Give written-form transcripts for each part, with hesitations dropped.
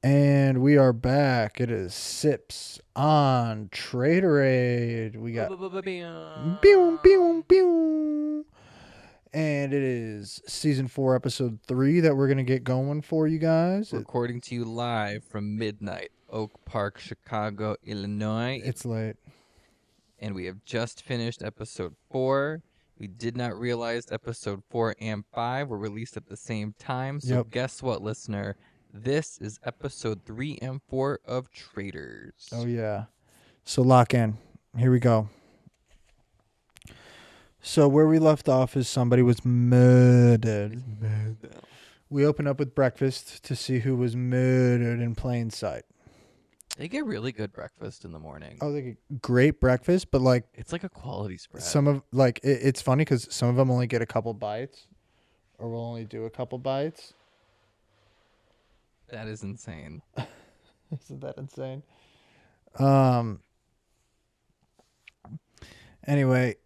And we are back. It is Sips on Traderade. We got pew, pew, pew. And it is season 4, episode 3 that we're going to get going for you guys. Recording to you live from midnight, Oak Park, Chicago, Illinois. It's late. And we have just finished episode 4. We did not realize episode 4 and 5 were released at the same time. So guess what, listener? This is episode 3 and 4 of Traders. Oh, yeah. So lock in. Here we go. So where we left off is somebody was murdered. We open up with breakfast to see who was murdered in plain sight. They get really good breakfast in the morning. Oh, they get great breakfast, but like it's like a quality spread. Some of it's funny because some of them only get a couple bites, or will only do a couple bites. That is insane. Isn't that insane? Anyway,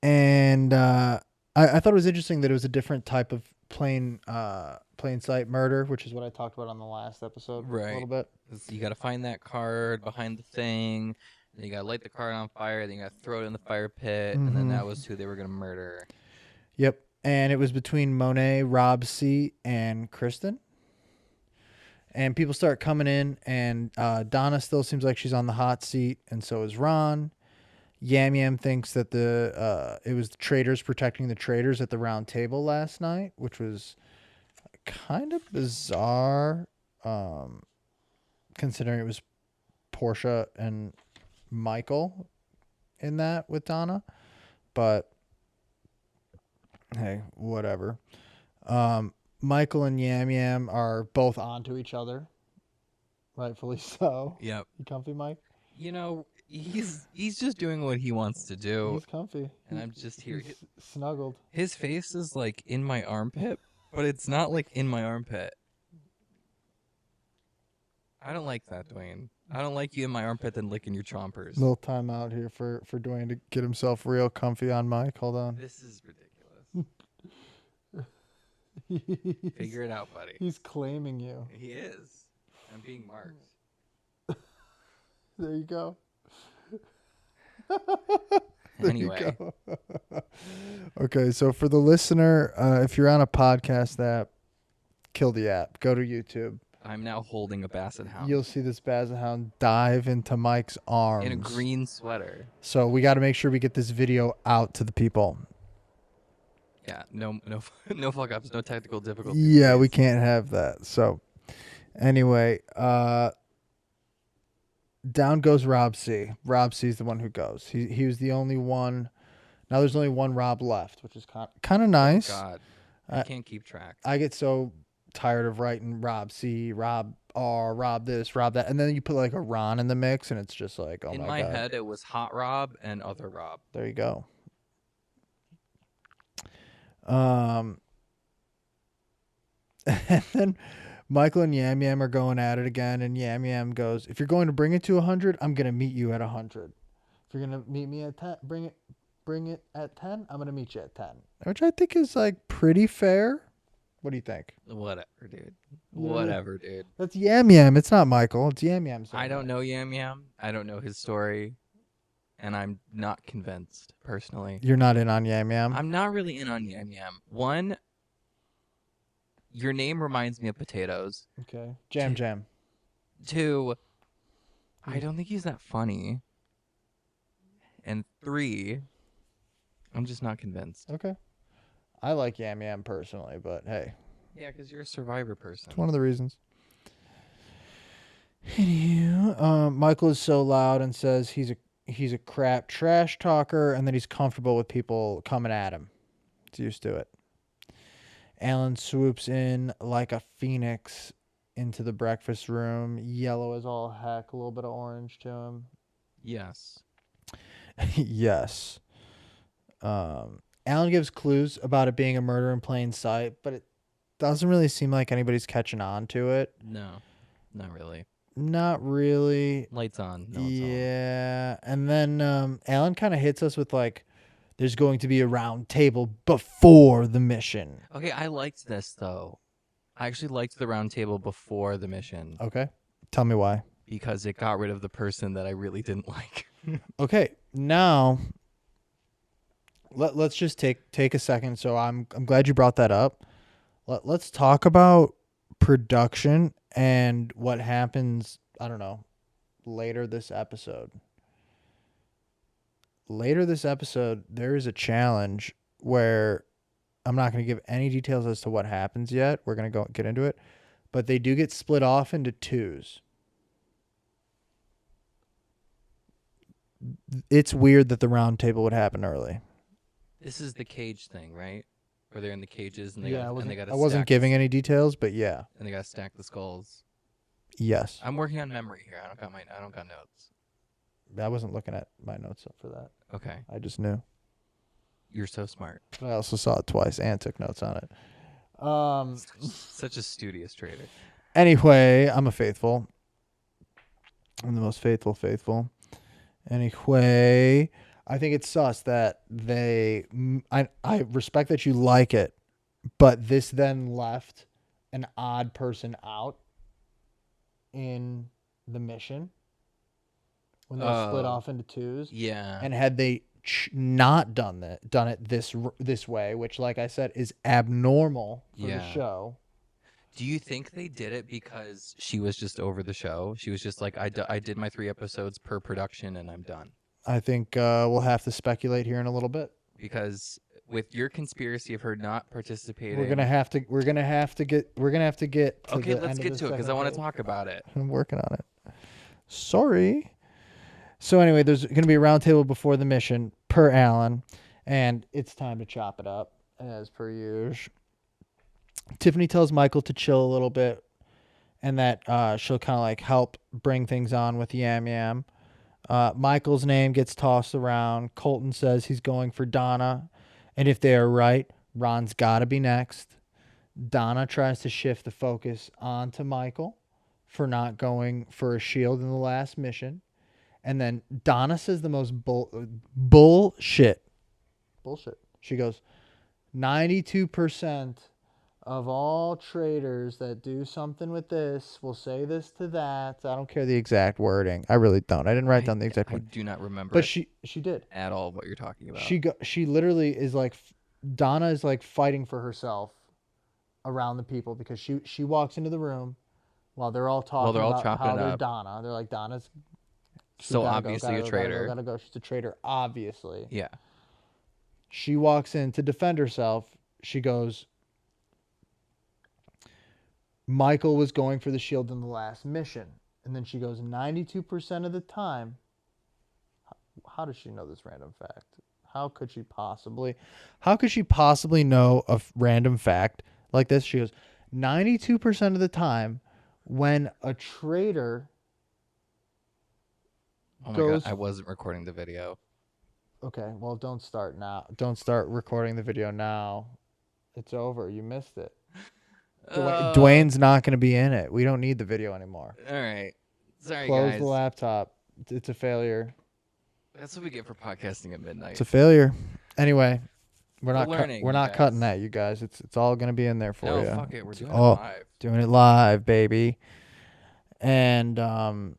and I thought it was interesting that it was a different type of plain sight murder, which is what I talked about on the last episode, right? A little bit. You got to find that card behind the thing. Then you got to light the card on fire. Then you got to throw it in the fire pit, and then that was who they were gonna murder. Yep, and it was between Monet, Rob C, and Kristen. And people start coming in, and Donna still seems like she's on the hot seat, and so is Ron. Yam Yam thinks that it was the traders protecting the traders at the round table last night, which was kind of bizarre, considering it was Portia and Michael in that with Donna. But hey, whatever. Michael and Yam Yam are both onto each other, rightfully so. Yep. You comfy, Mike? You know, he's just doing what he wants to do. He's comfy. And I'm just here. He's snuggled. His face is like in my armpit, but it's not like in my armpit. I don't like that, Dwayne. I don't like you in my armpit then licking your chompers. Little time out here for Dwayne to get himself real comfy on Mike. Hold on. This is ridiculous. Figure it out, buddy. He's claiming you. He is. I'm being marked. There you go. Anyway. Okay, so for the listener, if you're on a podcast app, kill the app. Go to YouTube. I'm now holding a basset hound. You'll see this basset hound dive into Mike's arms. In a green sweater. So we got to make sure we get this video out to the people. Yeah, no fuck ups, no technical difficulties. Yeah, we can't have that. So anyway, down goes Rob C. Rob C is the one who goes. He was the only one. Now there's only one Rob left, which is kind of nice. Oh God, I can't keep track. I get so tired of writing Rob C, Rob R, Rob this, Rob that, and then you put like a Ron in the mix, and it's just like, oh my God. In my head, it was Hot Rob and Other Rob. There you go. And then Michael and Yam Yam are going at it again, and Yam Yam goes, if you're going to bring it to 100, I'm going to meet you at 100. If you're going to meet me at 10, bring it at 10, I'm going to meet you at 10. Which I think is like pretty fair. What do you think? Whatever, dude. Whatever, dude. That's Yam Yam. It's not Michael. It's Yam Yam. I don't know Yam Yam. I don't know his story. And I'm not convinced, personally. You're not in on Yam Yam? I'm not really in on Yam Yam. One, your name reminds me of potatoes. Okay. Jam Jam. Two, I don't think he's that funny. And three, I'm just not convinced. Okay. I like Yam Yam personally, but hey. Yeah, because you're a Survivor person. It's one of the reasons. Anywho, Michael is so loud and says he's a crap trash talker, and that he's comfortable with people coming at him. He's used to it. Alan swoops in like a phoenix into the breakfast room. Yellow as all heck. A little bit of orange to him. Yes. Yes. Alan gives clues about it being a murder in plain sight, but it doesn't really seem like anybody's catching on to it. No, not really. Not really. Lights on. No, yeah. And then Alan kind of hits us with like, there's going to be a round table before the mission. Okay, I liked this though. I actually liked the round table before the mission Okay. Tell me why. because it got rid of the person that I really didn't like. Okay. Now let's just take a second. So I'm glad you brought that up. Let's talk about production and what happens, I don't know, later this episode. Later this episode, there is a challenge where I'm not going to give any details as to what happens yet. We're going to go get into it, but they do get split off into twos. It's weird that the round table would happen early. This is the cage thing, right? Where they're in the cages and Yeah, I I wasn't giving any details, but yeah. And they got to stack the skulls. Yes. I'm working on memory here. I don't got notes. I wasn't looking at my notes up for that. Okay. I just knew. You're so smart. I also saw it twice and took notes on it. Such a studious trader. Anyway, I'm a faithful. I'm the most faithful. Anyway, I think it's sus that I respect that you like it, but this then left an odd person out in the mission when they split off into twos. Yeah. And had they not done it this way, which, like I said, is abnormal for the show. Do you think they did it because she was just over the show? She was just like, I did my 3 episodes per production and I'm done. I think we'll have to speculate here in a little bit. Because with your conspiracy of her not participating, we're gonna have to get to okay, the let's end get of to it because I want to second talk about it. I'm working on it. Sorry. So anyway, there's going to be a round table before the mission per Alan, and it's time to chop it up as per usual. Tiffany tells Michael to chill a little bit, and that she'll kind of like help bring things on with Yam Yam. Michael's name gets tossed around. Colton says he's going for Donna, and if they are right, Ron's got to be next. Donna tries to shift the focus onto Michael for not going for a shield in the last mission. And then Donna says the most bullshit. She goes, 92% of all traders that do something with this will say this to that. I don't care the exact wording. I really don't. I didn't write down the exact wording. I do not remember. But she did. At all what you're talking about. She literally is like, Donna is like fighting for herself around the people because she walks into the room while they're all talking about how they're Donna. They're like, Donna's so obviously a traitor. Gotta go. She's a traitor, obviously. Yeah. She walks in to defend herself. She goes, Michael was going for the shield in the last mission. And then she goes, 92% of the time. How does she know this random fact? How could she possibly know a random fact like this? She goes, 92% of the time when a traitor Oh my God, I wasn't recording the video. Okay, well, don't start now. Don't start recording the video now. It's over. You missed it. Dwayne's not going to be in it. We don't need the video anymore. All right. Sorry, Close guys. the laptop. It's a failure. That's what we get for podcasting at midnight. It's a failure. Anyway, we're not cutting that, you guys. It's all going to be in there for you. No, fuck it. We're doing it live. Doing it live, baby. And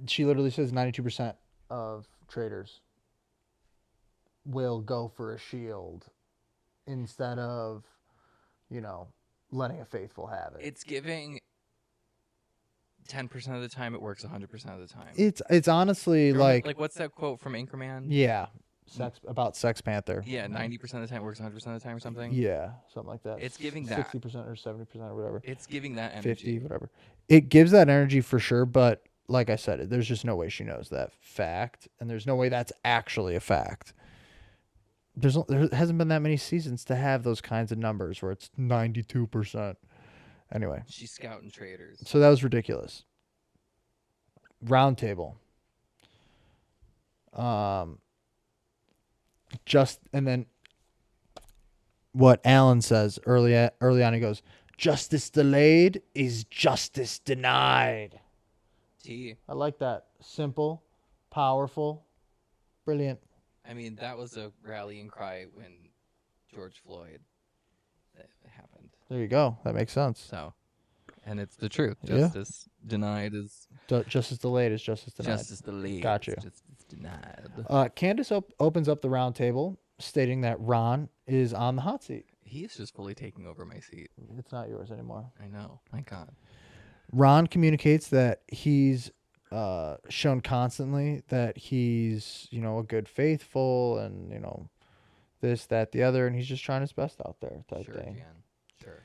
she literally says 92% of traders will go for a shield instead of, letting a faithful have it. It's giving 10% of the time it works 100% of the time. It's honestly like what's that quote from Anchorman? Yeah. About Sex Panther. Yeah, 90% of the time it works 100% of the time or something. Yeah, something like that. It's giving that 60% or 70% or whatever. It's giving that energy. 50, whatever. It gives that energy for sure, but like I said, there's just no way she knows that fact, and there's no way that's actually a fact. There hasn't been that many seasons to have those kinds of numbers where it's 92%. Anyway. She's scouting traders. So that was ridiculous. Round table. And then what Alan says early on, he goes, "Justice delayed is justice denied." I like that. Simple, powerful, brilliant. I mean, that was a rallying cry when George Floyd happened. end. There you go. That makes sense. So, and it's the truth. Yeah. Justice denied is Justice delayed is justice denied. justice delayed. Got you. Is justice denied. Candace opens up the round table, stating that Ron is on the hot seat. He is just fully taking over my seat. It's not yours anymore. I know. My God. Ron communicates that he's shown constantly that he's, a good faithful and, this, that, the other, and he's just trying his best out there type Sure, thing. Jan. Sure.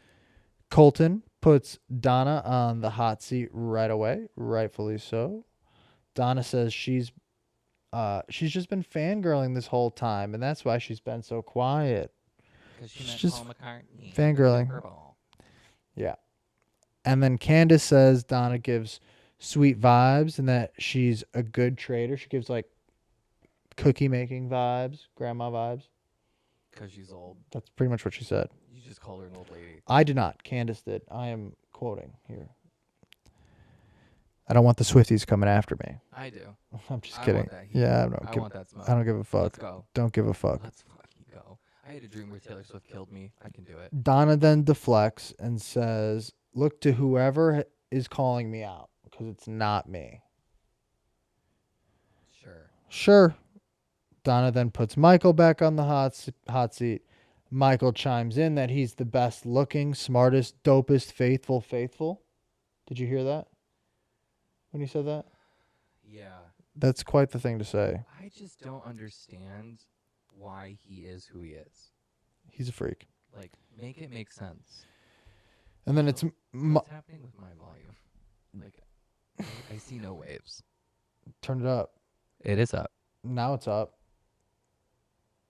Colton puts Donna on the hot seat right away, rightfully so. Donna says she's just been fangirling this whole time, and that's why she's been so quiet. Because she She's met just Paul McCartney. fangirling. Purple. Yeah. And then Candace says Donna gives sweet vibes and that she's a good trader. She gives like cookie making vibes, grandma vibes. Because she's old. That's pretty much what she said. You just called her an old lady. I did not. Candace did. I am quoting here. I don't want the Swifties coming after me. I do. I'm just I kidding. want that heat. Yeah, I want that smoke. I don't give a fuck. Let's go. Don't give a fuck. Let's fucking go. I had a dream where Taylor Swift killed me. I can do it. Donna then deflects and says, "Look to whoever is calling me out because it's not me." Sure. Sure. Donna then puts Michael back on the hot seat. Michael chimes in that he's the best looking, smartest, dopest, faithful. Did you hear that? When he said that? Yeah. That's quite the thing to say. I just don't understand why he is who he is. He's a freak. Like, make it make sense. And then it's What's happening with my volume? Like, I see no waves. turn it up. It is up. Now it's up.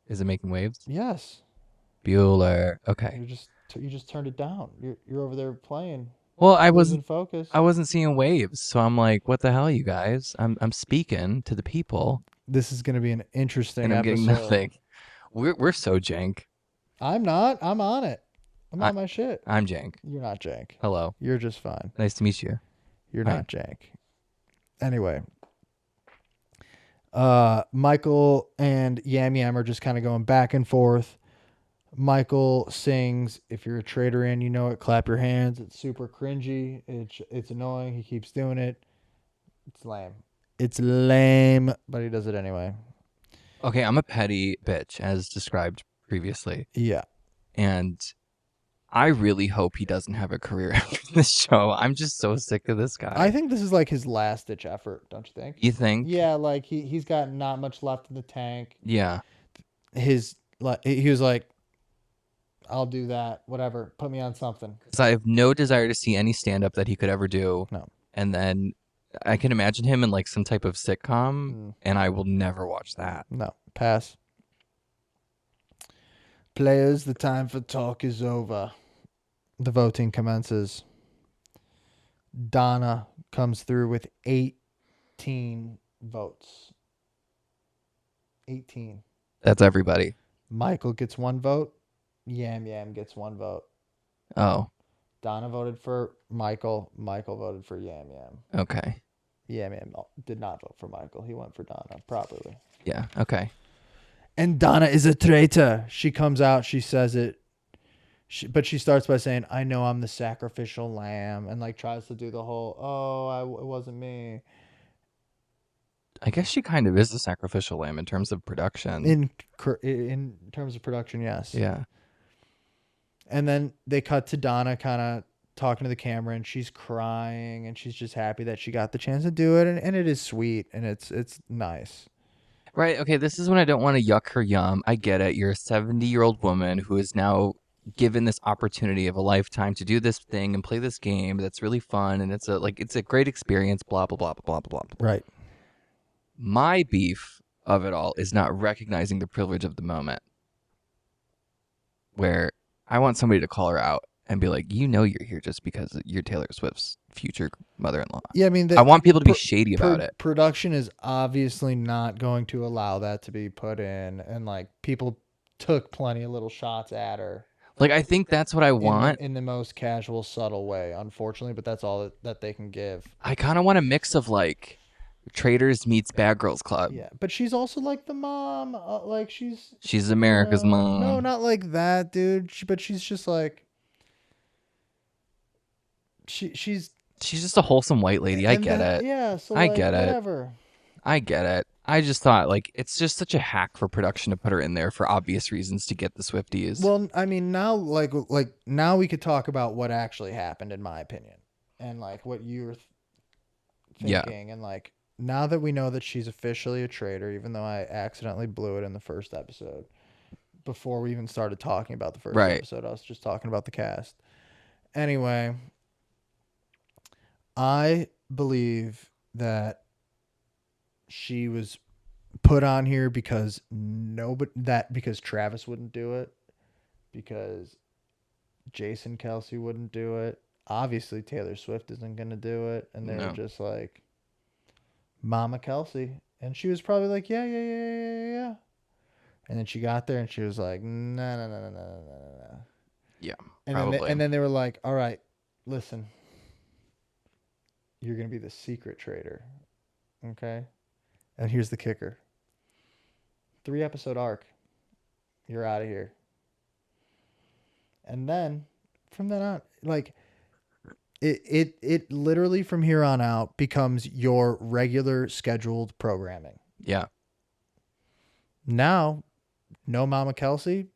Is it making waves? Yes. Bueller. Okay. You just turned it down. You're over there playing. Well, I Losing focus. wasn't seeing waves, so I'm like, what the hell, you guys? I'm speaking to the people, This is going to be an interesting and I'm episode. getting nothing. We're so jank. I'm not. I'm on it. I'm on my shit. I'm jank. You're not jank. Hello. You're just fine. Nice to meet you. You're Hi. not jank. Anyway. Michael and Yam Yam are just kind of going back and forth. Michael sings, "If you're a traitor and you know it, clap your hands." It's super cringy. It's annoying. He keeps doing it. It's lame. It's lame, but he does it anyway. Okay, I'm a petty bitch, as described previously, Yeah. and I really hope he doesn't have a career after this show. I'm just so sick of this guy. I think this is like his last ditch effort, don't you think? You think? Yeah, like he's got not much left in the tank. Yeah. He was like, "I'll do that, whatever. Put me on something." Because I have no desire to see any stand-up that he could ever do. No. And then I can imagine him in like some type of sitcom, and I will never watch that. No, pass. Players, the time for talk is over. The voting commences. Donna comes through with 18 votes. 18. That's everybody. Michael gets 1 vote. Yam Yam gets 1 vote. Oh, Donna voted for Michael. Michael voted for Yam Yam. okay. Yam Yam did not vote for Michael. He went for Donna properly. Yeah, okay. And Donna is a traitor. She comes out. She says it. But she starts by saying, "I know I'm the sacrificial lamb," and like tries to do the whole, it wasn't me. I guess she kind of is the sacrificial lamb in terms of production. In terms of production, yes. Yeah. And then they cut to Donna kind of talking to the camera, and she's crying, and she's just happy that she got the chance to do it, and it is sweet, and it's nice. Right. Okay. This is when I don't want to yuck her yum. I get it. You're a 70-year-old woman who is now given this opportunity of a lifetime to do this thing and play this game that's really fun, and it's a great experience. Blah blah blah blah blah blah. Right. My beef of it all is not recognizing the privilege of the moment, where I want somebody to call her out and be like, you're here just because you're Taylor Swift's future mother-in-law. Yeah, I mean, I want people to be shady about it. Production is obviously not going to allow that to be put in, and like people took plenty of little shots at her. Like, I think that's what I want. In the most casual, subtle way, unfortunately, but that's all that they can give. I kind of want a mix of like Traders meets Bad Girls Club. Yeah, but she's also like the mom. Like she's She's America's mom. No, not like that, dude. But she's just like, she's just a wholesome white lady. I get it. yeah. So I like get it. whatever. I get it. I just thought like it's just such a hack for production to put her in there for obvious reasons to get the Swifties. Well, I mean, now like now we could talk about what actually happened, in my opinion, and like what you're Yeah. thinking, and like now that we know that she's officially a traitor, even though I accidentally blew it in the first episode. Before we even started talking about the first Right. episode, I was just talking about the cast. Anyway, I believe that she was put on here because because Travis wouldn't do it, because Jason Kelsey wouldn't do it. Obviously, Taylor Swift isn't going to do it, and they were No. just like, Mama Kelsey, and she was probably like, yeah, yeah, yeah, yeah, yeah, yeah. And then she got there, and she was like, no, no, no, no, no, no, no, no. Yeah. And Probably. then they were like, all right, listen, you're going to be the secret traitor. Okay? And here's the kicker. 3-episode arc. You're out of here. And then from then on, like it literally from here on out becomes your regular scheduled programming. Yeah. Now, no Mama Kelsey,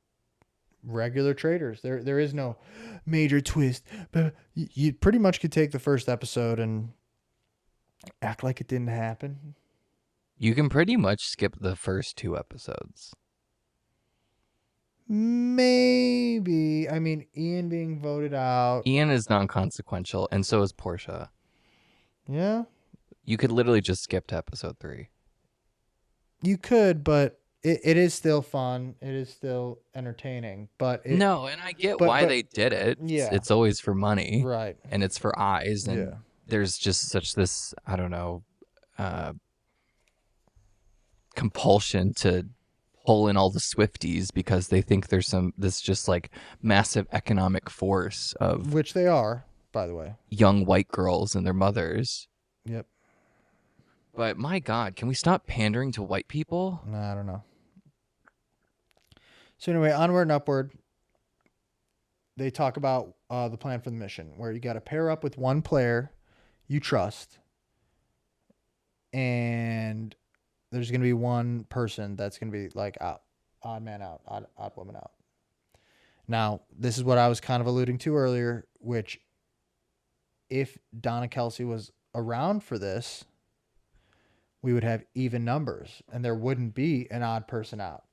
regular traders. There is no major twist. But you pretty much could take the first episode and act like it didn't happen. You can pretty much skip the first 2 episodes. Maybe. I mean, Ian being voted out. Ian is non-consequential, and so is Portia. Yeah. You could literally just skip to episode 3. You could, but it is still fun. It is still entertaining. But no, and I get why they did it. Yeah. It's always for money. Right. And it's for eyes. And yeah. there's just such this, I don't know, compulsion to pull in all the Swifties because they think there's this just like massive economic force of, which they are, by the way, young white girls and their mothers. Yep. But my God, can we stop pandering to white people? I don't know. So anyway, onward and upward. They talk about the plan for the mission, where you got to pair up with one player you trust, and there's going to be one person that's going to be like out, odd man out, odd woman out. Now, this is what I was kind of alluding to earlier, which if Donna Kelsey was around for this, we would have even numbers and there wouldn't be an odd person out.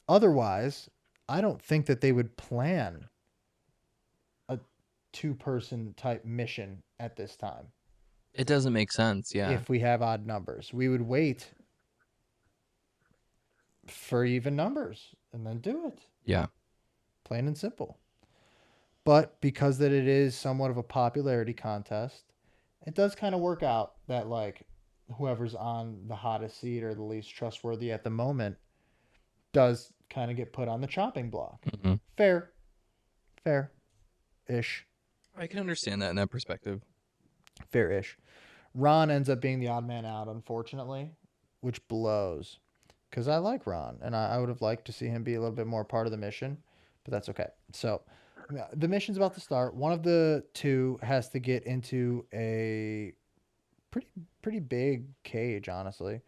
Otherwise, I don't think that they would plan a 2-person type mission at this time. It doesn't make sense, yeah. If we have odd numbers, we would wait for even numbers and then do it. Yeah. Plain and simple. But because that it is somewhat of a popularity contest, it does kind of work out that like whoever's on the hottest seat or the least trustworthy at the moment does kind of get put on the chopping block. Mm-hmm. Fair-ish. I can understand that in that perspective. Fair-ish. Ron ends up being the odd man out, unfortunately, which blows. Because I like Ron, and I would have liked to see him be a little bit more part of the mission, but that's okay. So the mission's about to start. One of the 2 has to get into a pretty big cage, honestly.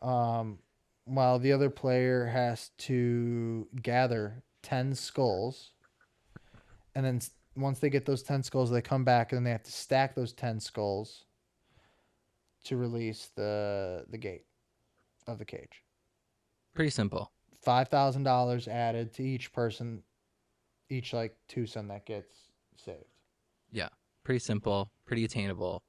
While the other player has to gather 10 skulls. And then once they get those 10 skulls, they come back and then they have to stack those 10 skulls to release the gate of the cage. Pretty simple. $5,000 added to each person, each like twosome that gets saved. Yeah, pretty simple, pretty attainable.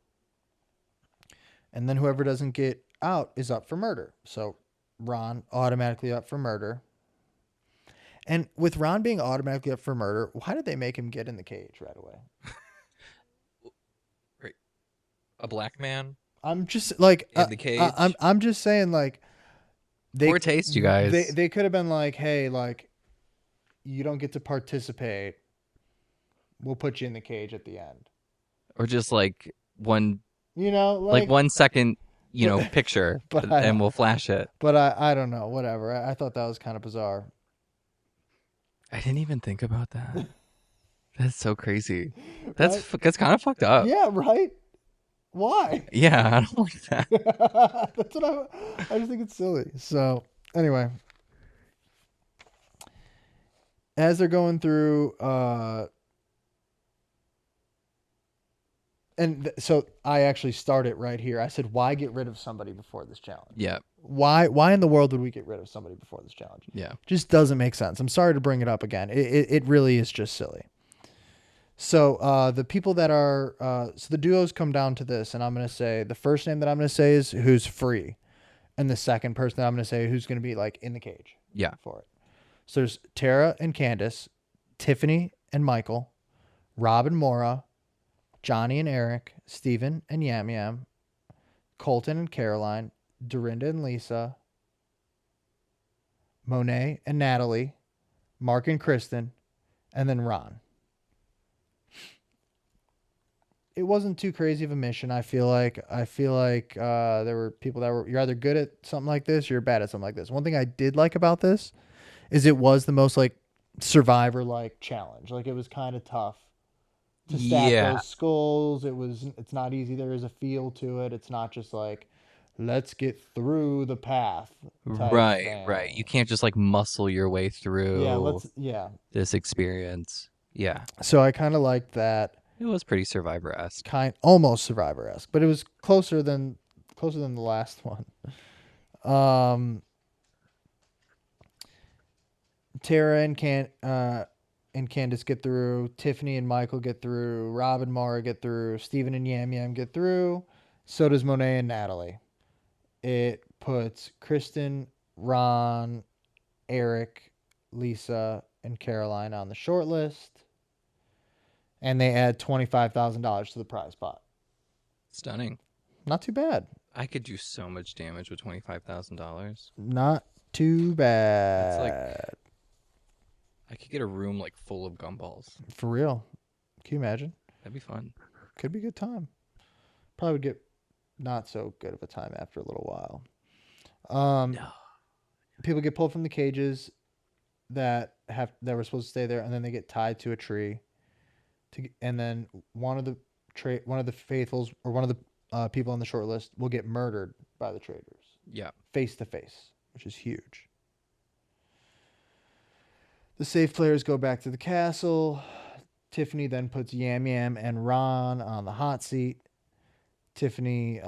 And then whoever doesn't get out is up for murder. So Ron automatically up for murder. And with Ron being automatically up for murder, why did they make him get in the cage right away? Right. A black man? I'm just like in the cage. I'm just saying like poor taste, you guys. They could have been like, hey, like you don't get to participate. We'll put you in the cage at the end. Or just like one, like 1 second, picture, and we'll flash it. But I don't know, whatever. I thought that was kind of bizarre. I didn't even think about that. That's so crazy. Right? That's kind of fucked up. Yeah, right? Why? Yeah, I don't like that. That's what I just think it's silly. So, anyway, as they're going through so I actually started right here. I said, why get rid of somebody before this challenge? Yeah, Why in the world would we get rid of somebody before this challenge? yeah, Just doesn't make sense. I'm sorry to bring it up again. It really is just silly. So the people that are so the duos come down to this, and I'm gonna say the first name that I'm gonna say is who's free, and the second person that I'm gonna say who's gonna be like in the cage. yeah. For it. So there's Tara and Candace, Tiffany and Michael, Rob and Maura, Johnny and Eric, Steven and Yam Yam, Colton and Caroline, Dorinda and Lisa, Monet and Natalie, Mark and Kristen, and then Ron. It wasn't too crazy of a mission. I feel like there were people that were you're either good at something like this or you're bad at something like this. One thing I did like about this is it was the most like survivor like challenge. Like it was kind of tough to stack Yeah, those skulls. It's not easy. There is a feel to it. It's not just like let's get through the path type right. You thing. can't just like muscle your way Yeah, through yeah. this experience. Yeah, So I kind of liked that it was pretty survivor-esque. almost survivor-esque, but it was closer than the last one. Um Tara and Candace get through. Tiffany and Michael get through. Rob and Mara get through. Steven and Yam Yam get through. So does Monet and Natalie. It puts Kristen, Ron, Eric, Lisa, and Caroline on the short list. And they add $25,000 to the prize pot. Stunning. Not too bad. I could do so much damage with $25,000. Not too bad. That's like I could get a room like full of gumballs. For real. Can you imagine? That'd be fun. Could be a good time. Probably would get not so good of a time after a little while. No. People get pulled from the cages that were supposed to stay there, and then they get tied to a tree. And then one of the faithfuls or one of the people on the short list will get murdered by the traitors. Yeah. Face to face, which is huge. The safe players go back to the castle. Tiffany then puts Yam Yam and Ron on the hot seat. Tiffany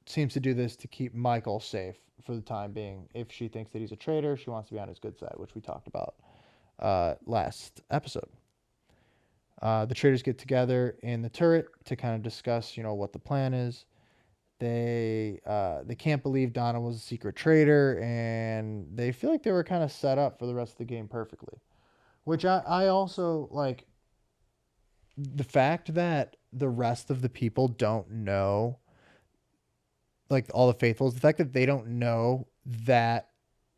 seems to do this to keep Michael safe for the time being. If she thinks that he's a traitor, she wants to be on his good side, which we talked about last episode. The traitors get together in the turret to kind of discuss, what the plan is. They can't believe Donna was a secret traitor, and they feel like they were kind of set up for the rest of the game perfectly. Which I also like the fact that the rest of the people don't know, like all the faithfuls, the fact that they don't know that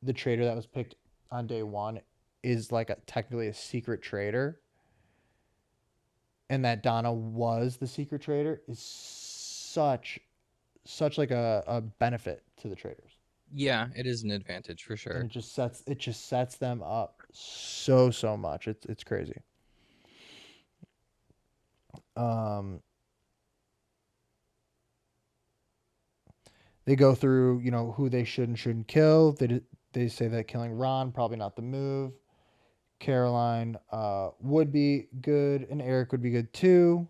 the traitor that was picked on day one is like technically a secret traitor, and that Donna was the secret traitor is such like a benefit to the traitors. Yeah, it is an advantage for sure. And it just sets them up so much. It's crazy. They go through, who they should and shouldn't kill. They say that killing Ron probably not the move. Caroline would be good, and Eric would be good too.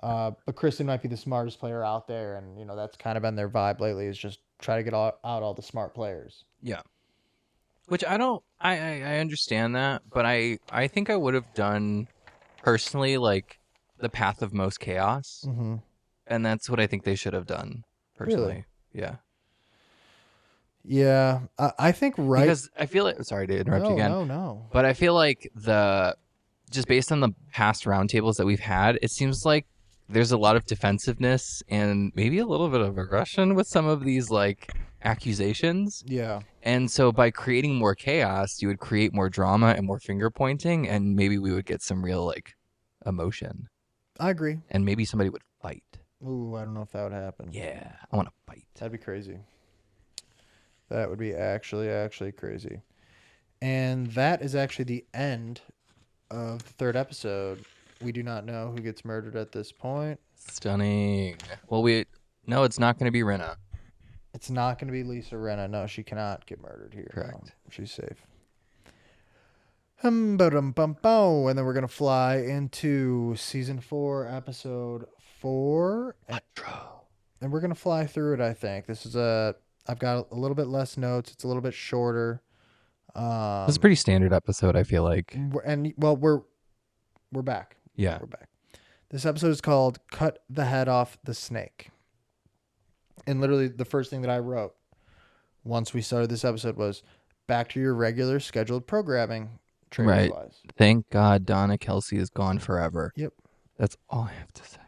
But Kristen might be the smartest player out there, and that's kind of been their vibe lately, is just try to get out all the smart players. Yeah. Which I understand that, but I think I would have done personally like the path of most chaos. Mm-hmm. And that's what I think they should have done personally. Really? Yeah. Yeah, I think Because I feel like, sorry to interrupt you again. No. But I feel like just based on the past roundtables that we've had, it seems like there's a lot of defensiveness and maybe a little bit of aggression with some of these like accusations. Yeah. And so by creating more chaos, you would create more drama and more finger pointing, and maybe we would get some real like emotion. I agree. And maybe somebody would fight. Ooh, I don't know if that would happen. Yeah, I want to fight. That'd be crazy. That would be actually crazy. And that is actually the end of the third episode We do not know who gets murdered at this point. Stunning. Well, no, it's not going to be Rinna. It's not going to be Lisa Rinna. No, she cannot get murdered here. Correct. No, she's safe. And then we're going to fly into season 4, episode 4. And we're going to fly through it, I think. I've got a little bit less notes. It's a little bit shorter. It's a pretty standard episode, I feel like. We're back. Yeah. We're back. This episode is called Cut the Head Off the Snake. And literally the first thing that I wrote once we started this episode was back to your regular scheduled programming. Right. Wise. Thank God Donna Kelsey is gone forever. Yep. That's all I have to say.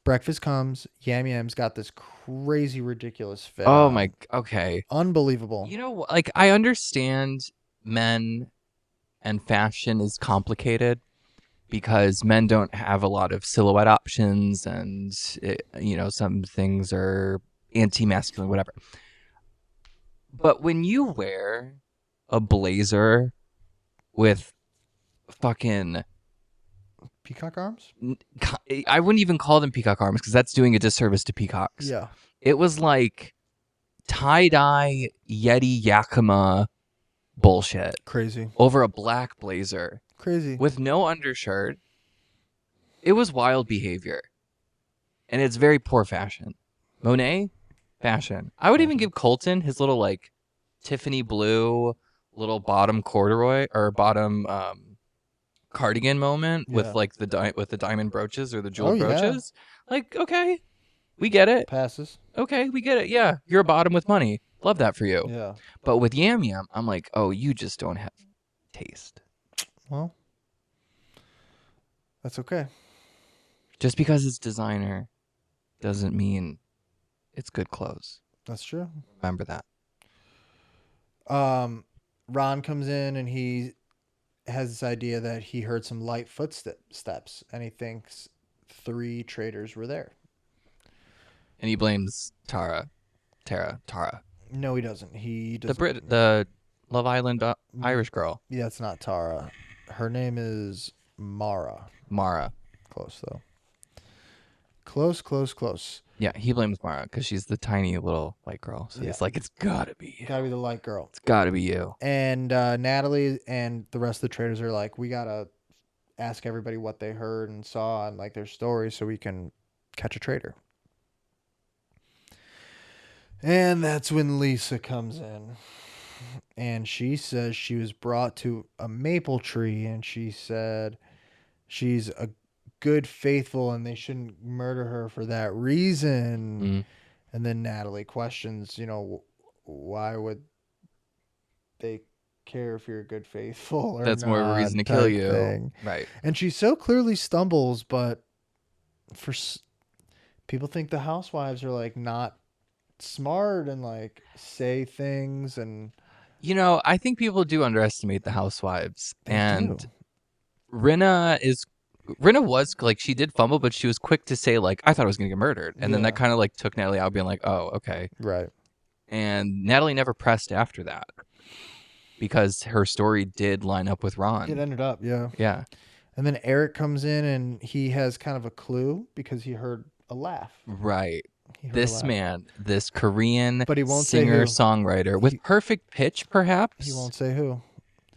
Breakfast comes. Yam Yam's got this crazy, ridiculous fit. Oh my. Okay. Unbelievable. You know, like I understand men and fashion is complicated because men don't have a lot of silhouette options, and some things are anti-masculine, whatever. But when you wear a blazer with fucking peacock arms? I wouldn't even call them peacock arms because that's doing a disservice to peacocks. Yeah. It was like tie-dye Yeti Yakima bullshit. Crazy. Over a black blazer. Crazy. With no undershirt. It was wild behavior. And it's very poor fashion. Monet, fashion. I would even give Colton his little like Tiffany blue little bottom corduroy or bottom cardigan moment with like the diamond brooches or the jeweled brooches. Like, okay, we get it. Passes. Okay, we get it. Yeah, you're a bottom with money. Love that for you. Yeah. But with Yam Yam, I'm like, oh, you just don't have taste. Well, that's okay. Just because it's designer doesn't mean it's good clothes. That's true. Remember that. Ron comes in and he has this idea that he heard some light footsteps and he thinks 3 traders were there. And he blames Tara. No, he doesn't. He doesn't. The Love Island Irish girl. Yeah, it's not Tara. Her name is Mara. Close, though. Close. Yeah, he blames Mara because she's the tiny little white girl. So he's like, it's gotta be you. Gotta be the light girl. It's gotta be you. And Natalie and the rest of the traders are like, we gotta ask everybody what they heard and saw and like their stories so we can catch a traitor. And that's when Lisa comes in. And she says she was brought to a maple tree and she said she's a good, faithful, and they shouldn't murder her for that reason. Mm. And then Natalie questions, why would they care if you're a good, faithful or that's not, more of a reason to kill you. Thing. Right. And she so clearly stumbles, but people think the housewives are like not smart and like say things and I think people do underestimate the housewives. And Rinna was like, she did fumble, but she was quick to say like, I thought I was gonna get murdered, and then that kind of like took Natalie out being like, oh, okay, right. And Natalie never pressed after that because her story did line up with Ron. It ended up, yeah. And then Eric comes in and he has kind of a clue because he heard a laugh. Right. This man, this Korean but he won't singer-songwriter with perfect pitch, perhaps. He won't say who.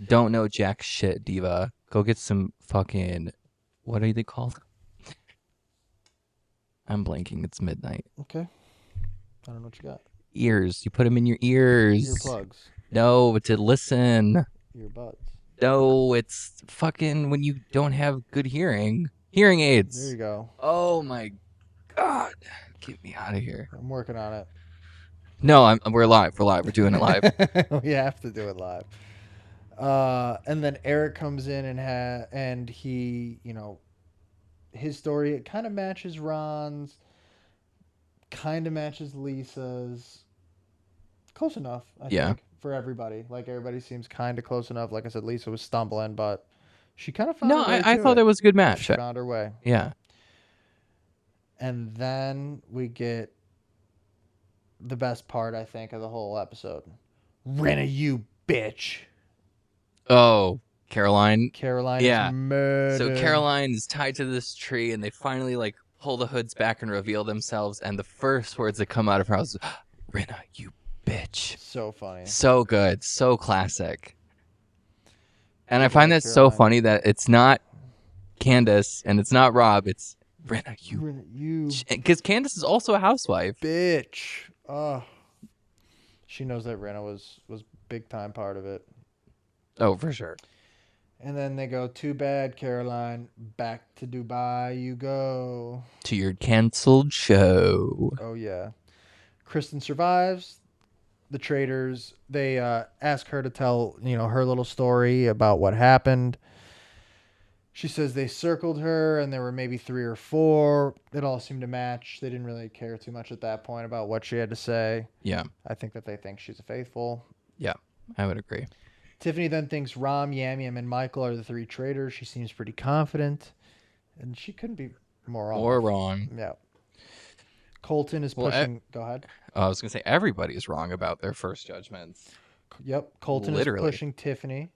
Don't know jack shit, diva. Go get some fucking... What are they called? I'm blanking. It's midnight. Okay. I don't know what you got. Ears. You put them in your ears. Earplugs. No, to listen. Earbuds. No, it's fucking when you don't have good hearing. Hearing aids. There you go. Oh my God. Get me out of here. I'm working on it. No, we're live. We're doing it live. We have to do it live. And then Eric comes in and he, his story, it kind of matches Ron's, kind of matches Lisa's. Close enough, I think, for everybody. Like, everybody seems kind of close enough. Like I said, Lisa was stumbling, but she kind of found her way. I thought that was a good match. She found her way. Yeah. And then we get the best part, I think, of the whole episode. Rinna, you bitch. Oh, Caroline. Caroline Yeah. is murdered. So Caroline is tied to this tree, and they finally like pull the hoods back and reveal themselves. And the first words that come out of her mouth is, "Rinna, you bitch." So funny. So good, so classic. And I Good find job, that so Caroline. funny that it's not Candace and it's not Rob. It's Rinna, you. Rinna, you Because Candace is also a housewife. bitch. Oh. She knows that Rinna was big time part of it. Oh, for sure. And then they go, too bad, Caroline. Back to Dubai you go. To your canceled show. Oh, yeah. Kristen survives. The traders, they ask her to tell, her little story about what happened. She says they circled her and there were maybe 3 or 4. It all seemed to match. They didn't really care too much at that point about what she had to say. Yeah. I think that they think she's a faithful. Yeah, I would agree. Tiffany then thinks Ram, Yam Yam, and Michael are the 3 traitors. She seems pretty confident. And she couldn't be more wrong. Or wrong. Yeah. Colton is pushing. Go ahead. I was going to say everybody's wrong about their first judgments. Yep. Colton Literally. is pushing Tiffany.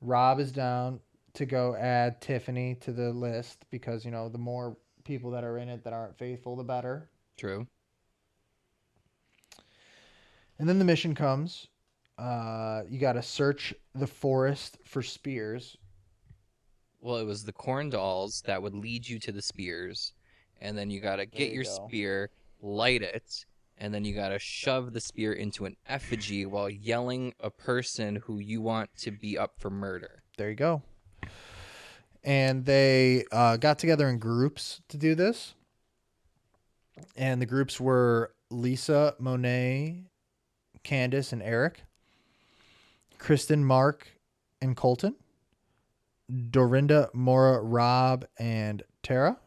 Rob is down to go add Tiffany to the list because, the more people that are in it that aren't faithful, the better. True. And then the mission comes. You got to search the forest for spears. Well, it was the corn dolls that would lead you to the spears. And then you got to get your spear, light it, and then you got to shove the spear into an effigy while yelling a person who you want to be up for murder. There you go. And they got together in groups to do this. And the groups were Lisa, Monet, Candace, and Eric. Kristen, Mark, and Colton. Dorinda, Maura, Rob, and Tara.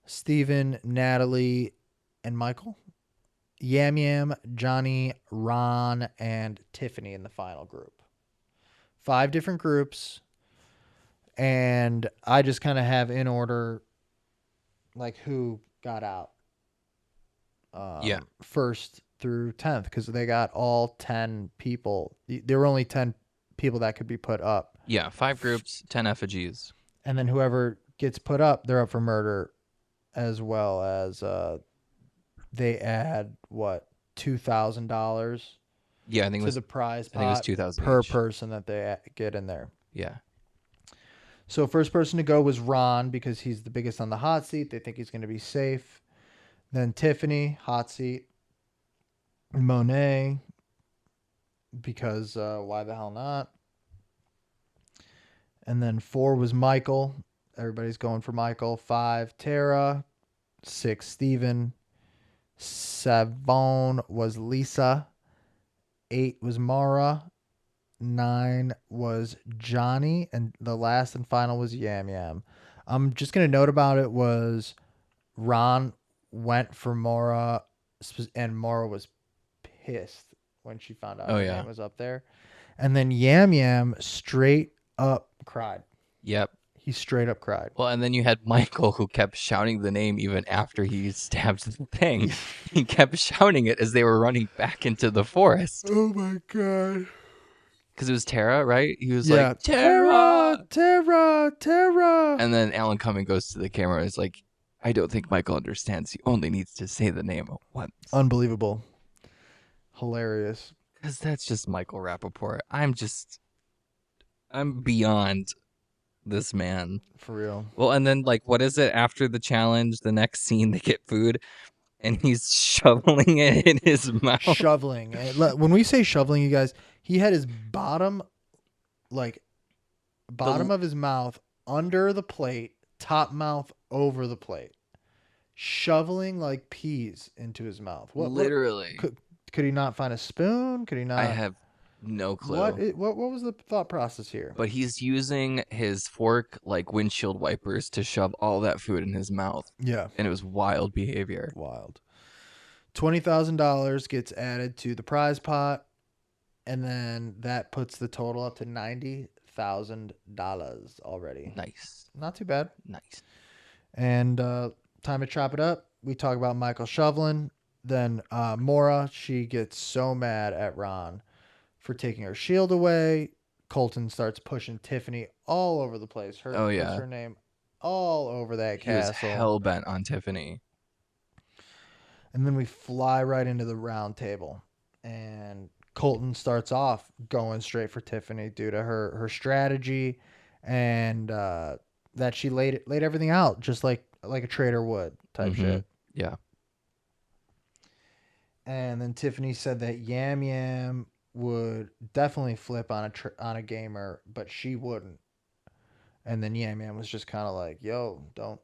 Stephen, Natalie, and Michael. Yam Yam, Johnny, Ron, and Tiffany in the final group. 5 different groups. And I just kind of have in order, like, who got out. First through 10th, because they got all 10 people. There were only 10 people that could be put up. Yeah, 5 groups, 10 effigies. And then whoever gets put up, they're up for murder, as well as they add, $2,000? Yeah, I think it was the prize pot. I think it was $2,000 per each. person that they get in there. Yeah. So first person to go was Ron because he's the biggest on the hot seat. They think he's going to be safe. Then Tiffany, hot seat. Monet, because why the hell not? And then 4 was Michael. Everybody's going for Michael. 5, Tara. 6, Steven. 7 was Lisa. 8 was Mara. 9 was Johnny. And the last and final was Yam Yam. I'm just going to note about it was Ron went for Mara, and Mara was pissed when she found out her name was up there. And then Yam Yam straight up cried. Yep. He straight up cried. Well, and then you had Michael who kept shouting the name even after he stabbed the thing. He kept shouting it as they were running back into the forest. Oh my God. Because it was Tara, right? He was like, Tara, Tara, Tara. And then Alan Cumming goes to the camera and is like, I don't think Michael understands. He only needs to say the name once. Unbelievable. Hilarious. Because that's just Michael Rappaport. I'm beyond this man. For real. Well, and then, like, what is it after the challenge? The next scene, they get food, and he's shoveling it in his mouth. Shoveling. When we say shoveling, you guys, he had his bottom of his mouth under the plate, top mouth over the plate. Shoveling like peas into his mouth. Literally. Could he not find a spoon? Could he not? I have no clue. What was the thought process here? But he's using his fork like windshield wipers to shove all that food in his mouth. Yeah. And it was wild behavior. Wild. $20,000 gets added to the prize pot, and then that puts the total up to $90,000 already. Nice. Not too bad. Nice. And time to chop it up. We talk about Michael shoveling. Then Maura, she gets so mad at Ron for taking her shield away. Colton starts pushing Tiffany all over the place. Oh, Puts yeah. her name all over that He was castle. hell bent on Tiffany. And then we fly right into the round table. And Colton starts off going straight for Tiffany due to her strategy and that she laid everything out just like a trader would type shit. Yeah. And then Tiffany said that Yam Yam would definitely flip on a gamer, but she wouldn't. And then Yam Yam was just kind of like, "Yo, don't,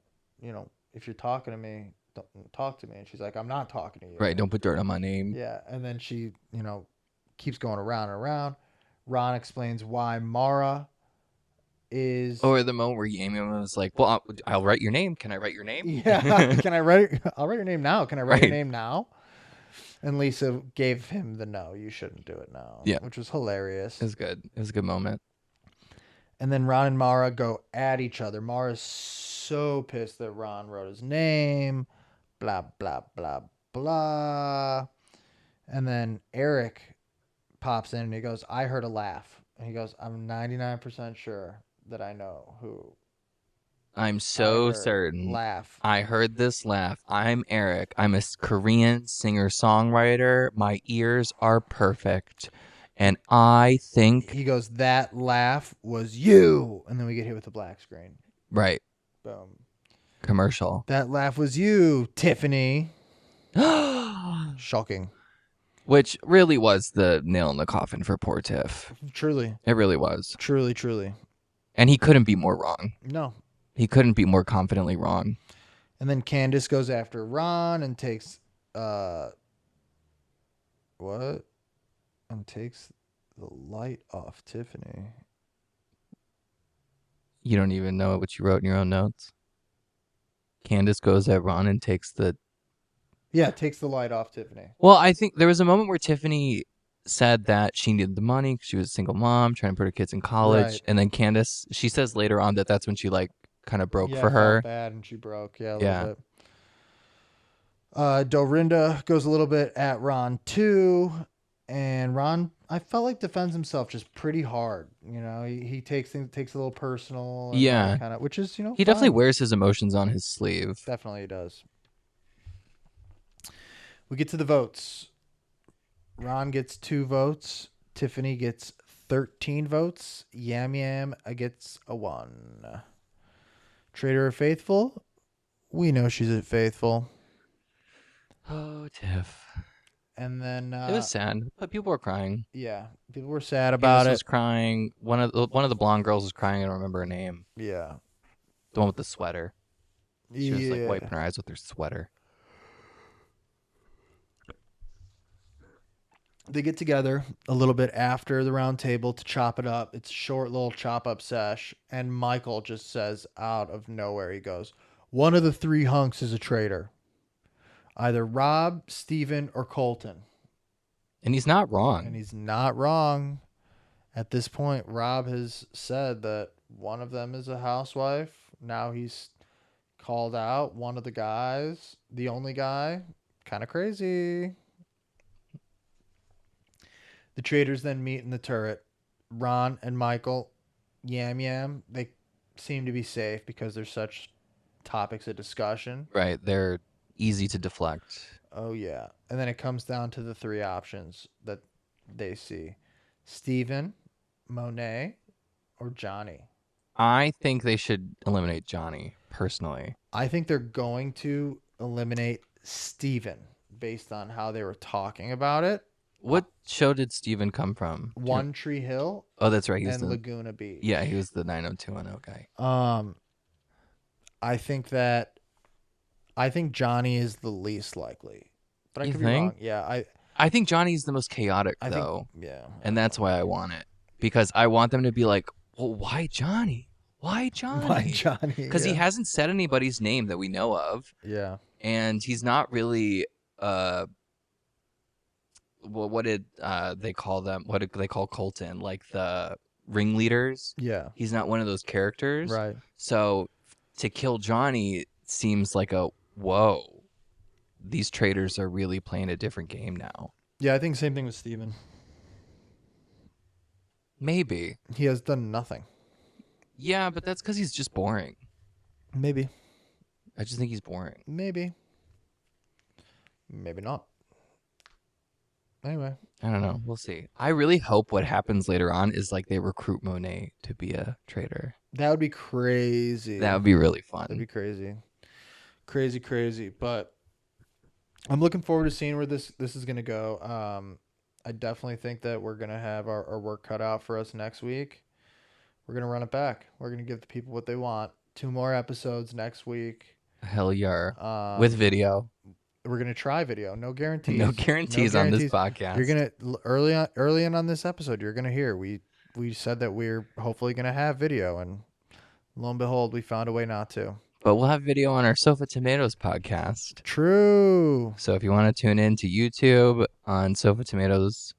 if you're talking to me, don't talk to me." And she's like, "I'm not talking to you." Right. Don't put dirt on my name. Yeah. And then she, keeps going around and around. Ron explains why Mara is. Or the moment where Amy was like, "Well, I'll write your name. Can I write your name?" Yeah. Can I write? I'll write your name now. Can I write your Right. name now? And Lisa gave him the no. You shouldn't do it now. Yeah. Which was hilarious. It was good. It was a good moment. And then Ron and Mara go at each other. Mara's so pissed that Ron wrote his name. Blah, blah, blah, blah. And then Eric pops in and he goes, "I heard a laugh." And he goes, "I'm 99% sure that I know who." I'm so I heard certain. Laugh. I heard this laugh. I'm Eric. I'm a Korean singer-songwriter. My ears are perfect. And I think... He goes, "That laugh was you." And then we get hit with the black screen. Right. Boom. Commercial. "That laugh was you, Tiffany." Shocking. Which really was the nail in the coffin for poor Tiff. Truly. It really was. Truly, truly. And he couldn't be more wrong. No. He couldn't be more confidently wrong. And then Candace goes after Ron and takes what? And takes the light off Tiffany. You don't even know what you wrote in your own notes. Candace goes at Ron and takes the... Yeah, takes the light off Tiffany. Well, I think there was a moment where Tiffany said that she needed the money because she was a single mom trying to put her kids in college. Right. And then Candace, she says later on that that's when she like kind of broke for felt her. Bad and she broke. Yeah, a Yeah. little bit. Dorinda goes a little bit at Ron too. And Ron, I felt like defends himself just pretty hard. He takes things, takes a little personal. And Yeah. kind of, which is, He definitely fine. wears his emotions on his sleeve. Definitely does. We get to the votes. Ron gets 2 votes. Tiffany gets 13 votes. Yam Yam gets a 1. Trader or Faithful? We know she's a Faithful. Oh, Tiff. And then It was sad, but people were crying. Yeah, people were sad about Candace it. was crying. One of the blonde girls was crying. I don't remember her name. Yeah, The one with the sweater. She was like Yeah. wiping her eyes with her sweater. They get together a little bit after the round table to chop it up. It's a short little chop up sesh, and Michael just says out of nowhere, he goes, "One of the 3 hunks is a traitor. Either Rob, Steven, or Colton." And he's not wrong. And he's not wrong. At this point, Rob has said that one of them is a housewife. Now he's called out one of the guys, the only guy. Kind of crazy. The traders then meet in the turret. Ron and Michael, Yam Yam, they seem to be safe because there's such topics of discussion. Right. They're easy to deflect. Oh, yeah. And then it comes down to the 3 options that they see. Steven, Monet, or Johnny. I think they should eliminate Johnny, personally. I think they're going to eliminate Steven based on how they were talking about it. What show did Steven come from? One Tree Hill Oh, that's right. He was and the, Laguna Beach. yeah, he was the 90210 guy. I think Johnny is the least likely. But I You could be think? wrong. Yeah, I think Johnny's the most chaotic, I though. think yeah. And that's why I want it. Because I want them to be like, well, why Johnny? Why Johnny? Why Johnny? Because he hasn't said anybody's name that we know of. Yeah. And he's not really well, what did they call them? What did they call Colton? Like the ringleaders? Yeah. He's not one of those characters. Right. So to kill Johnny seems like a whoa. These traders are really playing a different game now. Yeah, I think same thing with Steven. Maybe. He has done nothing. Yeah, but that's because he's just boring. Maybe. I just think he's boring. Maybe. Maybe not. Anyway. I don't know. We'll see. I really hope what happens later on is like they recruit Monet to be a traitor. That would be crazy. That would be really fun. That'd be crazy. Crazy. But I'm looking forward to seeing where this is going to go. I definitely think that we're going to have our work cut out for us next week. We're going to run it back. We're going to give the people what they want. 2 more episodes next week. Hell yeah. With video. We're going to try video. No guarantees. No guarantees on this podcast. You're going to early on this episode, you're going to hear we said that we're hopefully going to have video, and lo and behold, we found a way not to. But we'll have video on our Sofa Tomatoes podcast. True. So if you want to tune in to YouTube on Sofa Tomatoes,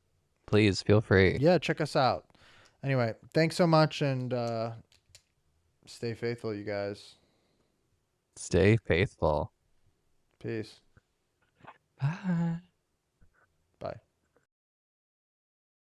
please feel free. Yeah, check us out. Anyway, thanks so much, and stay faithful, you guys. Stay faithful. Peace. Bye.